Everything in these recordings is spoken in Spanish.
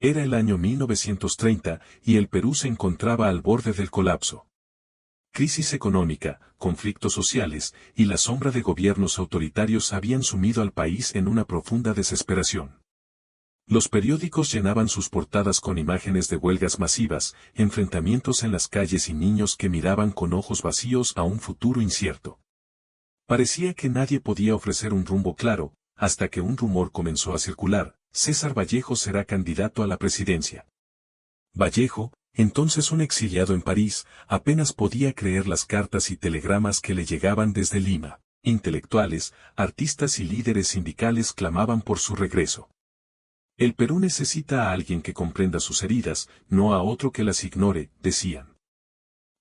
Era el año 1930 y el Perú se encontraba al borde del colapso. Crisis económica, conflictos sociales y la sombra de gobiernos autoritarios habían sumido al país en una profunda desesperación. Los periódicos llenaban sus portadas con imágenes de huelgas masivas, enfrentamientos en las calles y niños que miraban con ojos vacíos a un futuro incierto. Parecía que nadie podía ofrecer un rumbo claro, hasta que un rumor comenzó a circular: César Vallejo será candidato a la presidencia. Vallejo, entonces un exiliado en París, apenas podía creer las cartas y telegramas que le llegaban desde Lima. Intelectuales, artistas y líderes sindicales clamaban por su regreso. El Perú necesita a alguien que comprenda sus heridas, no a otro que las ignore, decían.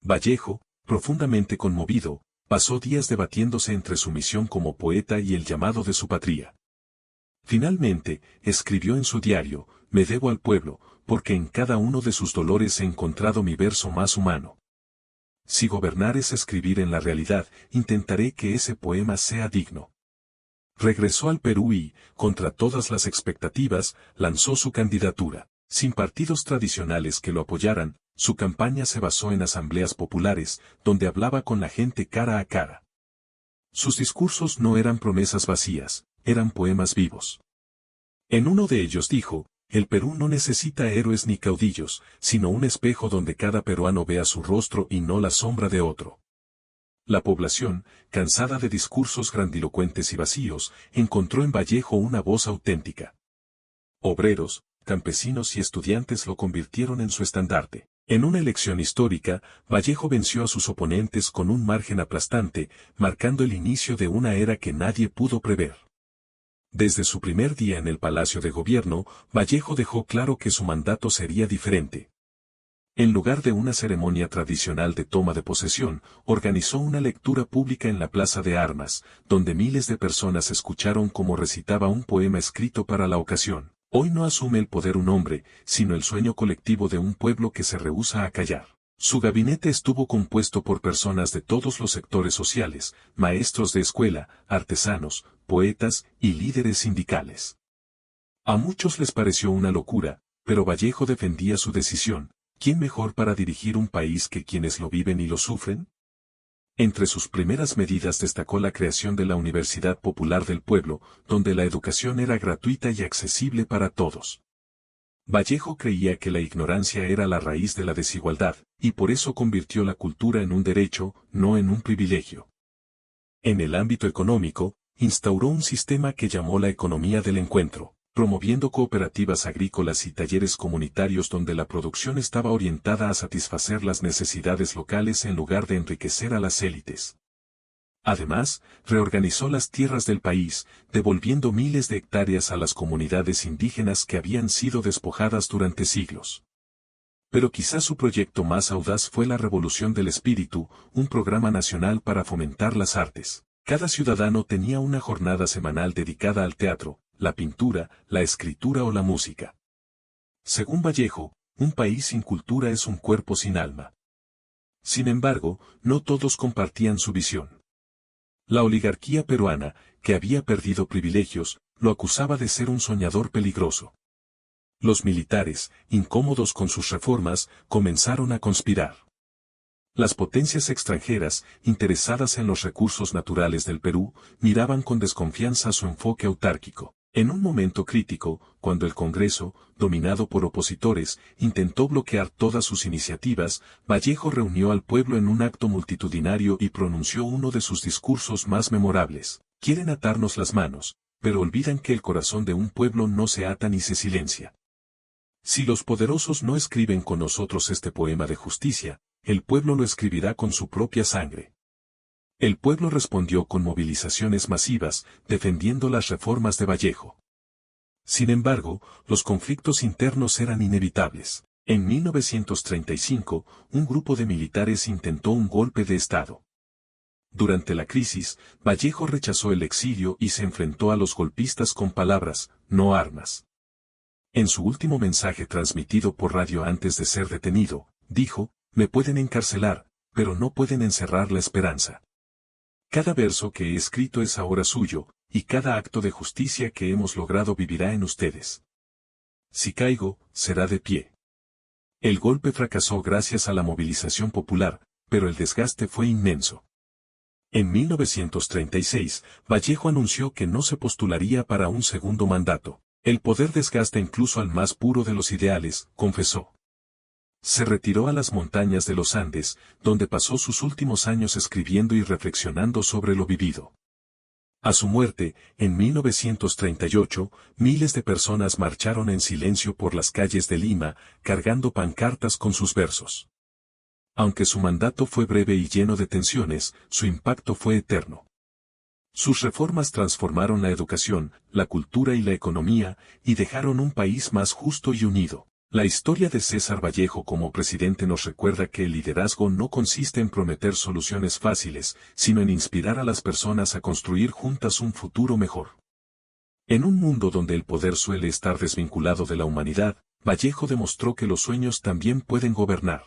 Vallejo, profundamente conmovido, pasó días debatiéndose entre su misión como poeta y el llamado de su patria. Finalmente, escribió en su diario: me debo al pueblo, porque en cada uno de sus dolores he encontrado mi verso más humano. Si gobernar es escribir en la realidad, intentaré que ese poema sea digno. Regresó al Perú y, contra todas las expectativas, lanzó su candidatura. Sin partidos tradicionales que lo apoyaran, su campaña se basó en asambleas populares, donde hablaba con la gente cara a cara. Sus discursos no eran promesas vacías, eran poemas vivos. En uno de ellos dijo: el Perú no necesita héroes ni caudillos, sino un espejo donde cada peruano vea su rostro y no la sombra de otro. La población, cansada de discursos grandilocuentes y vacíos, encontró en Vallejo una voz auténtica. Obreros, campesinos y estudiantes lo convirtieron en su estandarte. En una elección histórica, Vallejo venció a sus oponentes con un margen aplastante, marcando el inicio de una era que nadie pudo prever. Desde su primer día en el Palacio de Gobierno, Vallejo dejó claro que su mandato sería diferente. En lugar de una ceremonia tradicional de toma de posesión, organizó una lectura pública en la Plaza de Armas, donde miles de personas escucharon cómo recitaba un poema escrito para la ocasión. Hoy no asume el poder un hombre, sino el sueño colectivo de un pueblo que se rehúsa a callar. Su gabinete estuvo compuesto por personas de todos los sectores sociales, maestros de escuela, artesanos, poetas y líderes sindicales. A muchos les pareció una locura, pero Vallejo defendía su decisión. ¿Quién mejor para dirigir un país que quienes lo viven y lo sufren? Entre sus primeras medidas destacó la creación de la Universidad Popular del Pueblo, donde la educación era gratuita y accesible para todos. Vallejo creía que la ignorancia era la raíz de la desigualdad, y por eso convirtió la cultura en un derecho, no en un privilegio. En el ámbito económico, instauró un sistema que llamó la economía del encuentro, promoviendo cooperativas agrícolas y talleres comunitarios donde la producción estaba orientada a satisfacer las necesidades locales en lugar de enriquecer a las élites. Además, reorganizó las tierras del país, devolviendo miles de hectáreas a las comunidades indígenas que habían sido despojadas durante siglos. Pero quizás su proyecto más audaz fue la Revolución del Espíritu, un programa nacional para fomentar las artes. Cada ciudadano tenía una jornada semanal dedicada al teatro, la pintura, la escritura o la música. Según Vallejo, un país sin cultura es un cuerpo sin alma. Sin embargo, no todos compartían su visión. La oligarquía peruana, que había perdido privilegios, lo acusaba de ser un soñador peligroso. Los militares, incómodos con sus reformas, comenzaron a conspirar. Las potencias extranjeras, interesadas en los recursos naturales del Perú, miraban con desconfianza su enfoque autárquico. En un momento crítico, cuando el Congreso, dominado por opositores, intentó bloquear todas sus iniciativas, Vallejo reunió al pueblo en un acto multitudinario y pronunció uno de sus discursos más memorables. Quieren atarnos las manos, pero olvidan que el corazón de un pueblo no se ata ni se silencia. Si los poderosos no escriben con nosotros este poema de justicia, el pueblo lo escribirá con su propia sangre. El pueblo respondió con movilizaciones masivas, defendiendo las reformas de Vallejo. Sin embargo, los conflictos internos eran inevitables. En 1935, un grupo de militares intentó un golpe de Estado. Durante la crisis, Vallejo rechazó el exilio y se enfrentó a los golpistas con palabras: no armas. En su último mensaje transmitido por radio antes de ser detenido, dijo: me pueden encarcelar, pero no pueden encerrar la esperanza. Cada verso que he escrito es ahora suyo, y cada acto de justicia que hemos logrado vivirá en ustedes. Si caigo, será de pie. El golpe fracasó gracias a la movilización popular, pero el desgaste fue inmenso. En 1936, Vallejo anunció que no se postularía para un segundo mandato. El poder desgasta incluso al más puro de los ideales, confesó. Se retiró a las montañas de los Andes, donde pasó sus últimos años escribiendo y reflexionando sobre lo vivido. A su muerte, en 1938, miles de personas marcharon en silencio por las calles de Lima, cargando pancartas con sus versos. Aunque su mandato fue breve y lleno de tensiones, su impacto fue eterno. Sus reformas transformaron la educación, la cultura y la economía, y dejaron un país más justo y unido. La historia de César Vallejo como presidente nos recuerda que el liderazgo no consiste en prometer soluciones fáciles, sino en inspirar a las personas a construir juntas un futuro mejor. En un mundo donde el poder suele estar desvinculado de la humanidad, Vallejo demostró que los sueños también pueden gobernar.